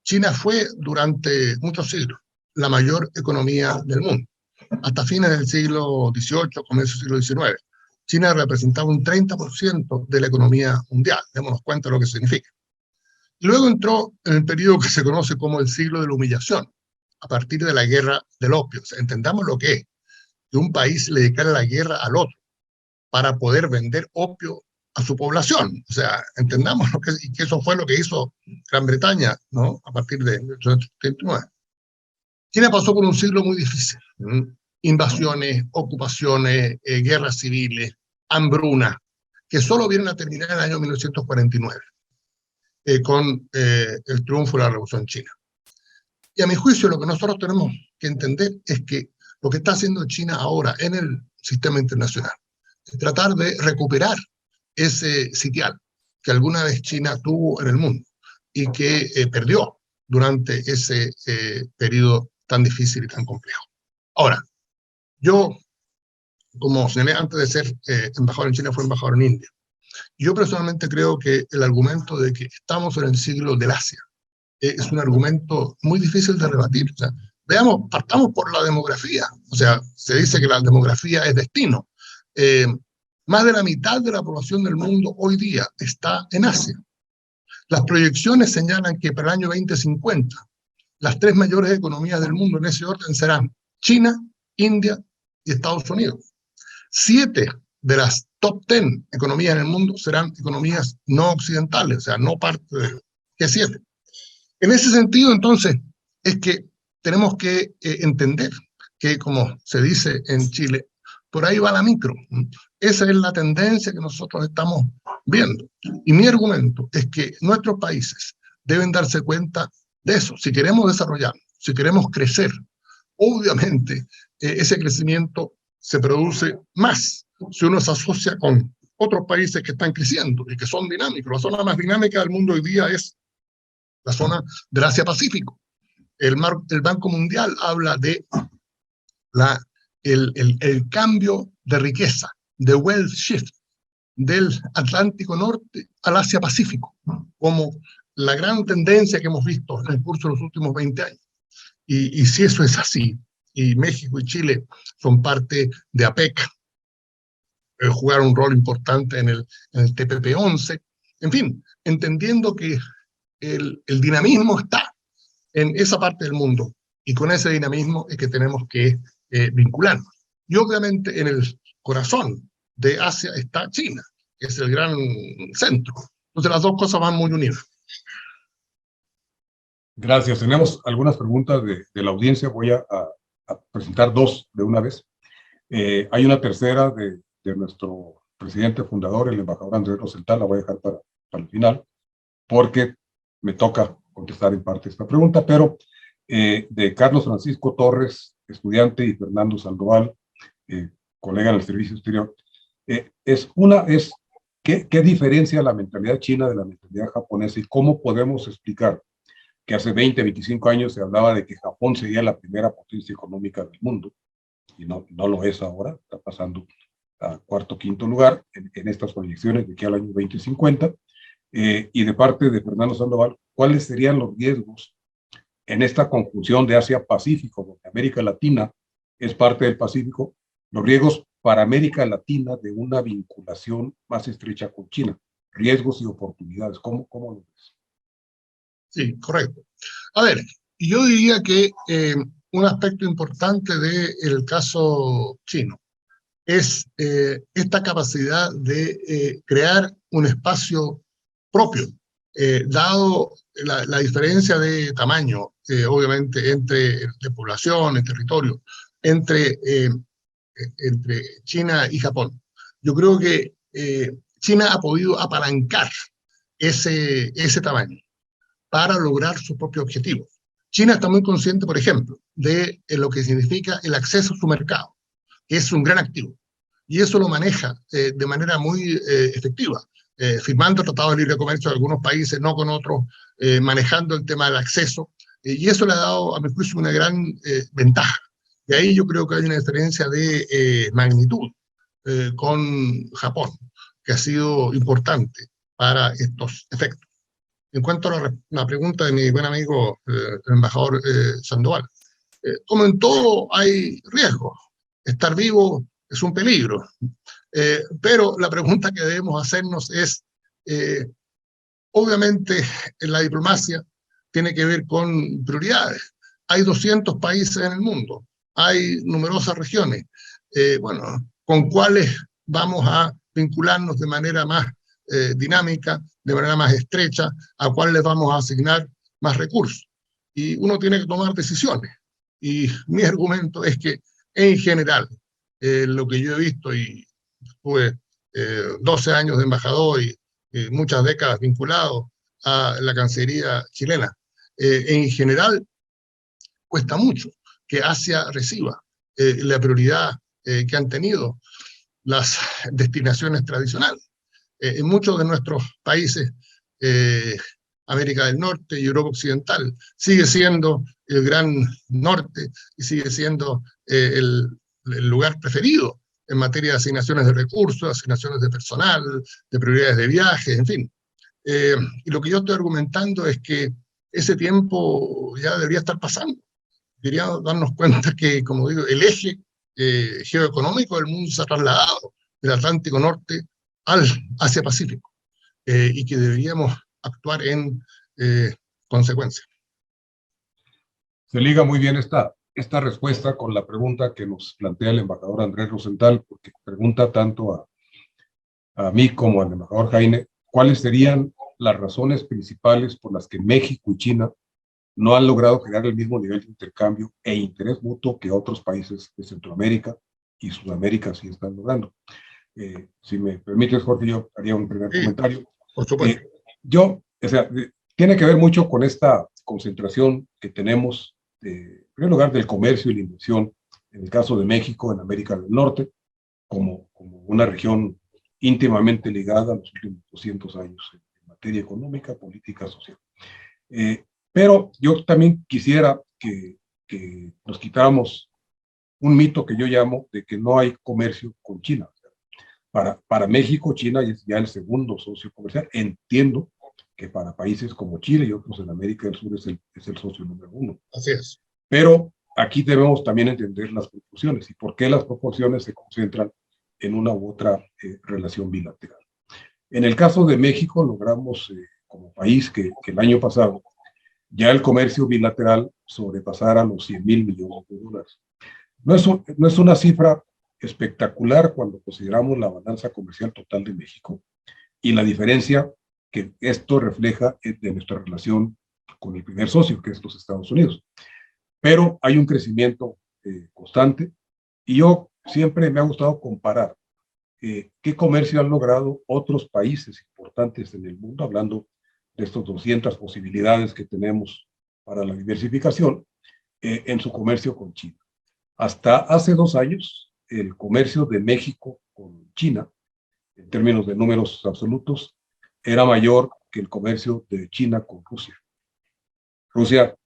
China fue durante muchos siglos la mayor economía del mundo. Hasta fines del siglo XVIII, comienzo del siglo XIX, China representaba un 30% de la economía mundial. Démonos cuenta de lo que significa. Luego entró en el periodo que se conoce como el siglo de la humillación, a partir de la guerra del opio. O sea, entendamos lo que es que un país le dedicara la guerra al otro para poder vender opio a su población. O sea, entendamos lo que es, y que eso fue lo que hizo Gran Bretaña, ¿no? A partir de 1879. China pasó por un siglo muy difícil. Invasiones, ocupaciones, guerras civiles, hambruna, que solo vienen a terminar en el año 1949, con el triunfo de la Revolución China. Y a mi juicio, lo que nosotros tenemos que entender es que lo que está haciendo China ahora en el sistema internacional es tratar de recuperar ese sitial que alguna vez China tuvo en el mundo y que perdió durante ese periodo tan difícil y tan complejo. Ahora, yo, como señalé antes de ser embajador en China, fui embajador en India. Yo personalmente creo que el argumento de que estamos en el siglo del Asia es un argumento muy difícil de rebatir. O sea, veamos, partamos por la demografía. O sea, se dice que la demografía es destino. Más de la mitad de la población del mundo hoy día está en Asia. Las proyecciones señalan que para el año 2050 las tres mayores economías del mundo en ese orden serán China, India y Estados Unidos. 7 de las top 10 economías en el mundo serán economías no occidentales, o sea, no parte de... ¿Qué 7? En ese sentido, entonces, es que tenemos que entender que, como se dice en Chile, por ahí va la micro. Esa es la tendencia que nosotros estamos viendo. Y mi argumento es que nuestros países deben darse cuenta de eso. Si queremos desarrollar, si queremos crecer, obviamente ese crecimiento se produce más si uno se asocia con otros países que están creciendo y que son dinámicos. La zona más dinámica del mundo hoy día es la zona del Asia-Pacífico. El Banco Mundial habla de el cambio de riqueza, de wealth shift, del Atlántico Norte al Asia-Pacífico, como la gran tendencia que hemos visto en el curso de los últimos 20 años. Y si eso es así, y México y Chile son parte de APEC, jugaron un rol importante en el TPP-11, En fin, entendiendo que el dinamismo está en esa parte del mundo, y con ese dinamismo es que tenemos que vincularnos. Y obviamente en el corazón de Asia está China, que es el gran centro. Entonces las dos cosas van muy unidas. Gracias. Tenemos algunas preguntas de la audiencia. Voy a presentar dos de una vez. Hay una tercera de nuestro presidente fundador, el embajador Andrés Rosenthal. La voy a dejar para el final, porque me toca contestar en parte esta pregunta, pero de Carlos Francisco Torres, estudiante, y Fernando Sandoval, colega en el servicio exterior, ¿qué diferencia la mentalidad china de la mentalidad japonesa y cómo podemos explicar que hace 20, 25 años se hablaba de que Japón sería la primera potencia económica del mundo, y no lo es ahora, está pasando a cuarto, quinto lugar en estas proyecciones de aquí al año 2050, y de parte de Fernando Sandoval, ¿cuáles serían los riesgos en esta conjunción de Asia-Pacífico, donde América Latina es parte del Pacífico, los riesgos para América Latina de una vinculación más estrecha con China, riesgos y oportunidades? ¿Cómo lo ves? Sí, correcto. A ver, yo diría que un aspecto importante del caso chino es esta capacidad de crear un espacio propio, dado la diferencia de tamaño, obviamente, entre de población, de territorio, entre China y Japón. Yo creo que China ha podido apalancar ese tamaño para lograr sus propios objetivos. China está muy consciente, por ejemplo, de lo que significa el acceso a su mercado, que es un gran activo, y eso lo maneja de manera muy efectiva, firmando tratados de libre comercio de algunos países, no con otros, manejando el tema del acceso, y eso le ha dado, a mi juicio, una gran ventaja. Y ahí yo creo que hay una diferencia de magnitud con Japón, que ha sido importante para estos efectos. En cuanto a la pregunta de mi buen amigo, el embajador Sandoval, como en todo hay riesgos. Estar vivo es un peligro. Pero la pregunta que debemos hacernos es, obviamente, en la diplomacia tiene que ver con prioridades. Hay 200 países en el mundo, hay numerosas regiones. Bueno, ¿con cuáles vamos a vincularnos de manera más dinámica, de manera más estrecha, a cuál les vamos a asignar más recursos? Y uno tiene que tomar decisiones. Y mi argumento es que, en general, lo que yo he visto, y tuve 12 años de embajador y muchas décadas vinculado a la Cancillería chilena, en general cuesta mucho que Asia reciba la prioridad que han tenido las destinaciones tradicionales. En muchos de nuestros países, América del Norte y Europa Occidental, sigue siendo el gran norte y sigue siendo el lugar preferido en materia de asignaciones de recursos, asignaciones de personal, de prioridades de viajes, en fin. Y lo que yo estoy argumentando es que ese tiempo ya debería estar pasando. Deberíamos darnos cuenta que, como digo, el eje geoeconómico del mundo se ha trasladado del Atlántico Norte al Asia-Pacífico, y que deberíamos actuar en consecuencia. Se liga muy bien esta respuesta con la pregunta que nos plantea el embajador Andrés Rosenthal, porque pregunta tanto a mí como al embajador Jaime, ¿cuáles serían las razones principales por las que México y China no han logrado crear el mismo nivel de intercambio e interés mutuo que otros países de Centroamérica y Sudamérica sí están logrando? Si me permites, Jorge, yo haría un primer comentario. Por supuesto. Tiene que ver mucho con esta concentración que tenemos, en primer lugar, del comercio y la inversión, en el caso de México, en América del Norte, como una región íntimamente ligada a los últimos 200 años en materia económica, política, social. Pero yo también quisiera que nos quitáramos un mito que yo llamo de que no hay comercio con China. Para México, China es ya el segundo socio comercial. Entiendo que para países como Chile y otros en América del Sur es el socio número uno. Así es. Pero aquí debemos también entender las proporciones y por qué las proporciones se concentran en una u otra relación bilateral. En el caso de México, logramos como país que el año pasado ya el comercio bilateral sobrepasara los 100,000 millones de dólares. No es una cifra espectacular cuando consideramos la balanza comercial total de México y la diferencia que esto refleja de nuestra relación con el primer socio, que es los Estados Unidos. Pero hay un crecimiento constante y yo siempre me ha gustado comparar qué comercio han logrado otros países importantes en el mundo, hablando de estas 200 posibilidades que tenemos para la diversificación en su comercio con China. Hasta hace 2 años, el comercio de México con China, en términos de números absolutos, era mayor que el comercio de China con Rusia. Rusia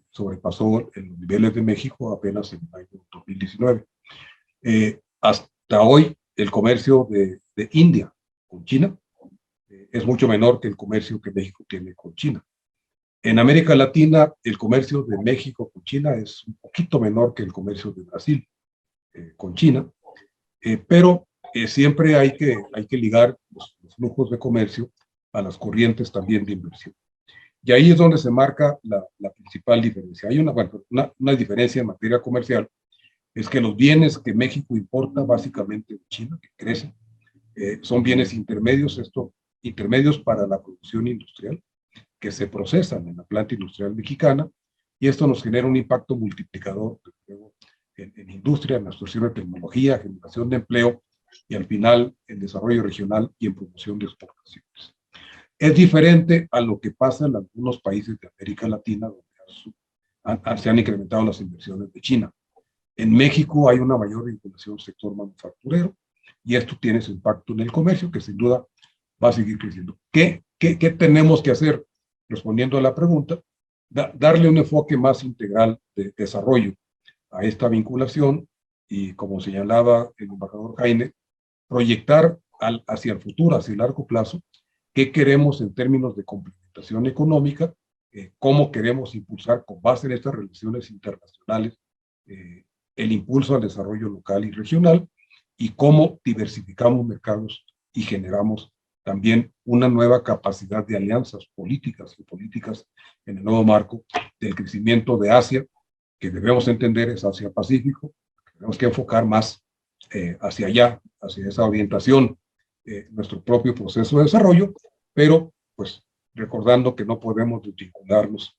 sobrepasó los niveles de México apenas en el año 2019. Hasta hoy, el comercio de India con China es mucho menor que el comercio que México tiene con China. En América Latina, el comercio de México con China es un poquito menor que el comercio de Brasil con China, pero siempre hay que ligar los flujos de comercio a las corrientes también de inversión. Y ahí es donde se marca la principal diferencia. Hay una diferencia en materia comercial, es que los bienes que México importa básicamente de China, que crecen, son bienes intermedios, intermedios para la producción industrial, que se procesan en la planta industrial mexicana, y esto nos genera un impacto multiplicador en industria, en la absorción de tecnología, generación de empleo, y al final en desarrollo regional y en promoción de exportaciones. Es diferente a lo que pasa en algunos países de América Latina, donde se han incrementado las inversiones de China. En México hay una mayor vinculación al sector manufacturero, y esto tiene su impacto en el comercio, que sin duda va a seguir creciendo. ¿Qué tenemos que hacer? Respondiendo a la pregunta, darle un enfoque más integral de desarrollo a esta vinculación y, como señalaba el embajador Heine, proyectar hacia el futuro, hacia el largo plazo, qué queremos en términos de complementación económica, cómo queremos impulsar con base en estas relaciones internacionales el impulso al desarrollo local y regional, y cómo diversificamos mercados y generamos también una nueva capacidad de alianzas políticas y políticas en el nuevo marco del crecimiento de Asia, que debemos entender es Asia-Pacífico. Tenemos que enfocar más hacia allá, hacia esa orientación, nuestro propio proceso de desarrollo, pero pues recordando que no podemos desvincularnos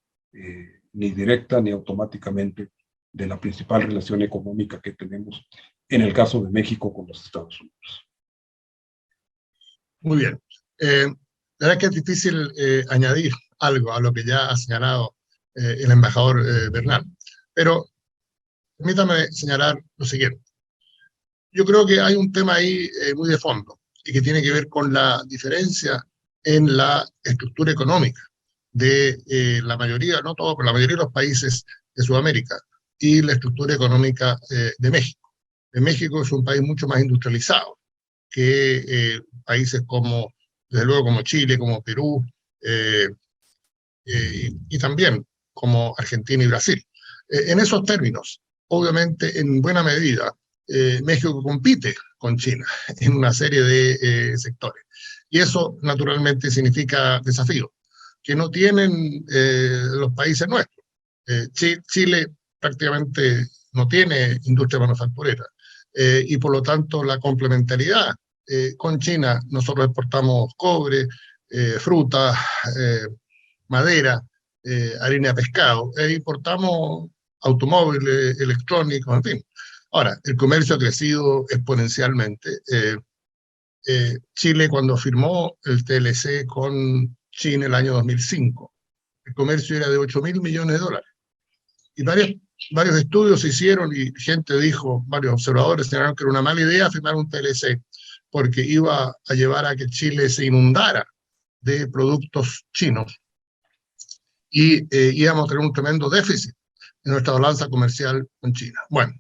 ni directa ni automáticamente de la principal relación económica que tenemos en el caso de México con los Estados Unidos. Muy bien. La verdad que es difícil añadir algo a lo que ya ha señalado el embajador Bernal, pero permítame señalar lo siguiente. Yo creo que hay un tema ahí muy de fondo y que tiene que ver con la diferencia en la estructura económica de la mayoría, no todo, pero la mayoría de los países de Sudamérica y la estructura económica de México. México es un país mucho más industrializado que países como, desde luego, como Chile, como Perú, y también como Argentina y Brasil. En esos términos, obviamente, en buena medida, México compite con China en una serie de sectores. Y eso, naturalmente, significa desafíos que no tienen los países nuestros. Chile prácticamente no tiene industria manufacturera. Y por lo tanto la complementariedad con China, nosotros exportamos cobre, fruta, madera, harina de pescado, importamos automóviles, electrónicos, en fin. Ahora, el comercio ha crecido exponencialmente. Chile, cuando firmó el TLC con China el año 2005, el comercio era de 8.000 millones de dólares. Y varios estudios se hicieron y gente dijo, varios observadores señalaron que era una mala idea firmar un TLC porque iba a llevar a que Chile se inundara de productos chinos y íbamos a tener un tremendo déficit en nuestra balanza comercial con China. Bueno,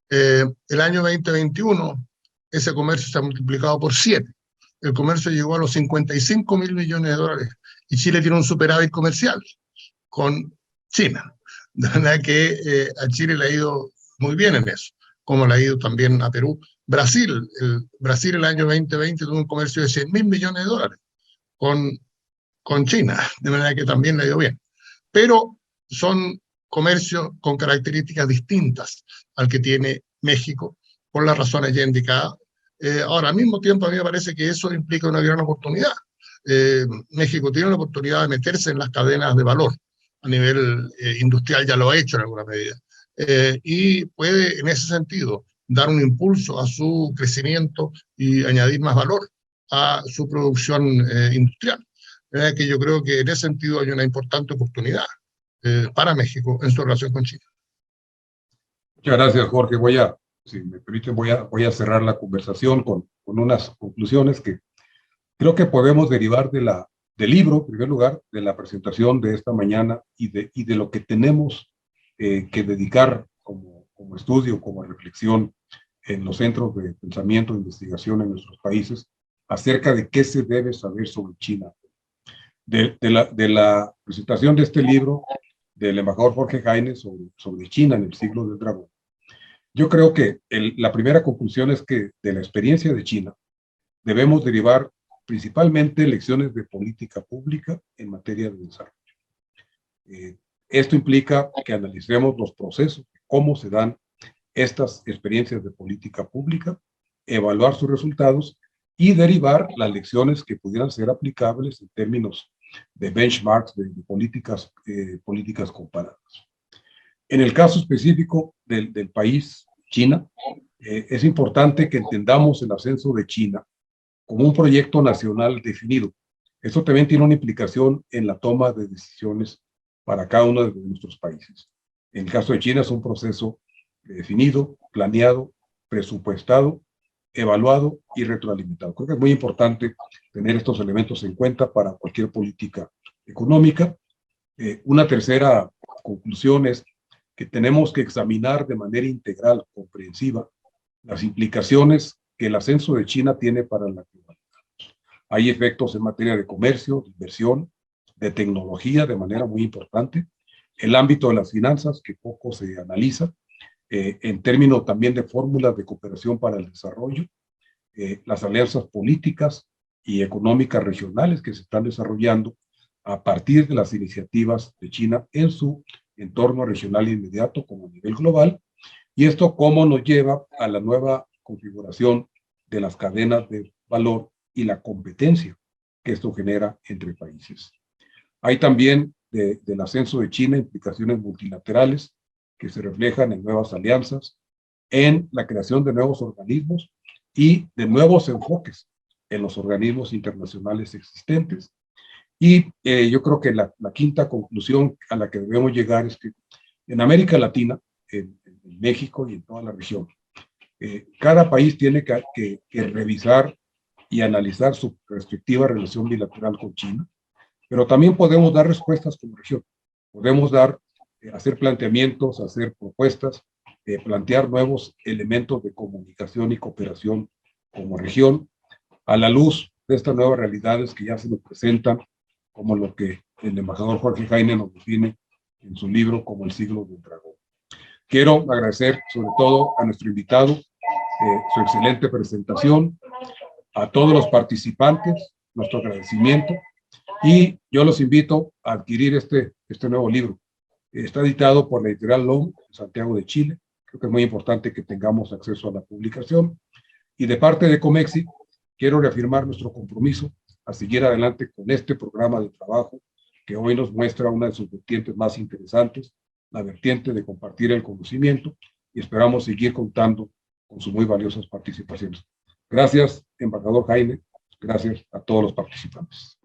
el año 2021 ese comercio se ha multiplicado por 7. El comercio llegó a los 55.000 millones de dólares y Chile tiene un superávit comercial con China. De verdad que a Chile le ha ido muy bien en eso, como le ha ido también a Perú Brasil, Brasil el año 2020 tuvo un comercio de 100.000 millones de dólares con China, de manera que también le dio bien. Pero son comercios con características distintas al que tiene México, por las razones ya indicadas. Ahora, al mismo tiempo, a mí me parece que eso implica una gran oportunidad. México tiene la oportunidad de meterse en las cadenas de valor a nivel industrial, ya lo ha hecho en alguna medida, y puede, en ese sentido, dar un impulso a su crecimiento y añadir más valor a su producción industrial. Que yo creo que en ese sentido hay una importante oportunidad para México en su relación con China. Muchas gracias, Jorge. Si me permiten, voy a cerrar la conversación con unas conclusiones que creo que podemos derivar del libro, en primer lugar, de la presentación de esta mañana y de lo que tenemos que dedicar como estudio, como reflexión en los centros de pensamiento e investigación en nuestros países acerca de qué se debe saber sobre China. De la presentación de este libro del embajador Jorge Heine sobre China en el siglo del dragón, yo creo que la primera conclusión es que de la experiencia de China debemos derivar principalmente lecciones de política pública en materia de desarrollo. Esto implica que analicemos los procesos, cómo se dan estas experiencias de política pública, evaluar sus resultados y derivar las lecciones que pudieran ser aplicables en términos de benchmarks, de políticas comparadas. En el caso específico del país China, es importante que entendamos el ascenso de China como un proyecto nacional definido. Eso también tiene una implicación en la toma de decisiones para cada uno de nuestros países. En el caso de China es un proceso definido, planeado, presupuestado, evaluado y retroalimentado. Creo que es muy importante tener estos elementos en cuenta para cualquier política económica. Una tercera conclusión es que tenemos que examinar de manera integral, comprensiva, las implicaciones que el ascenso de China tiene para la globalidad. Hay efectos en materia de comercio, de inversión, de tecnología de manera muy importante, el ámbito de las finanzas que poco se analiza, en términos también de fórmulas de cooperación para el desarrollo, las alianzas políticas y económicas regionales que se están desarrollando a partir de las iniciativas de China en su entorno regional inmediato como a nivel global, y esto cómo nos lleva a la nueva configuración de las cadenas de valor y la competencia que esto genera entre países. Hay también del ascenso de China implicaciones multilaterales que se reflejan en nuevas alianzas, en la creación de nuevos organismos y de nuevos enfoques en los organismos internacionales existentes. Y yo creo que la quinta conclusión a la que debemos llegar es que en América Latina, en México y en toda la región, cada país tiene que revisar y analizar su respectiva relación bilateral con China, pero también podemos dar respuestas como región. Podemos hacer planteamientos, hacer propuestas, plantear nuevos elementos de comunicación y cooperación como región, a la luz de estas nuevas realidades que ya se nos presentan, como lo que el embajador Jorge Heine nos define en su libro como el siglo del dragón. Quiero agradecer sobre todo a nuestro invitado, su excelente presentación, a todos los participantes, nuestro agradecimiento, y yo los invito a adquirir este nuevo libro. Está editado por la editorial LOM, Santiago de Chile. Creo que es muy importante que tengamos acceso a la publicación. Y de parte de Comexi, quiero reafirmar nuestro compromiso a seguir adelante con este programa de trabajo que hoy nos muestra una de sus vertientes más interesantes, la vertiente de compartir el conocimiento, y esperamos seguir contando con sus muy valiosas participaciones. Gracias, embajador Heine. Gracias a todos los participantes.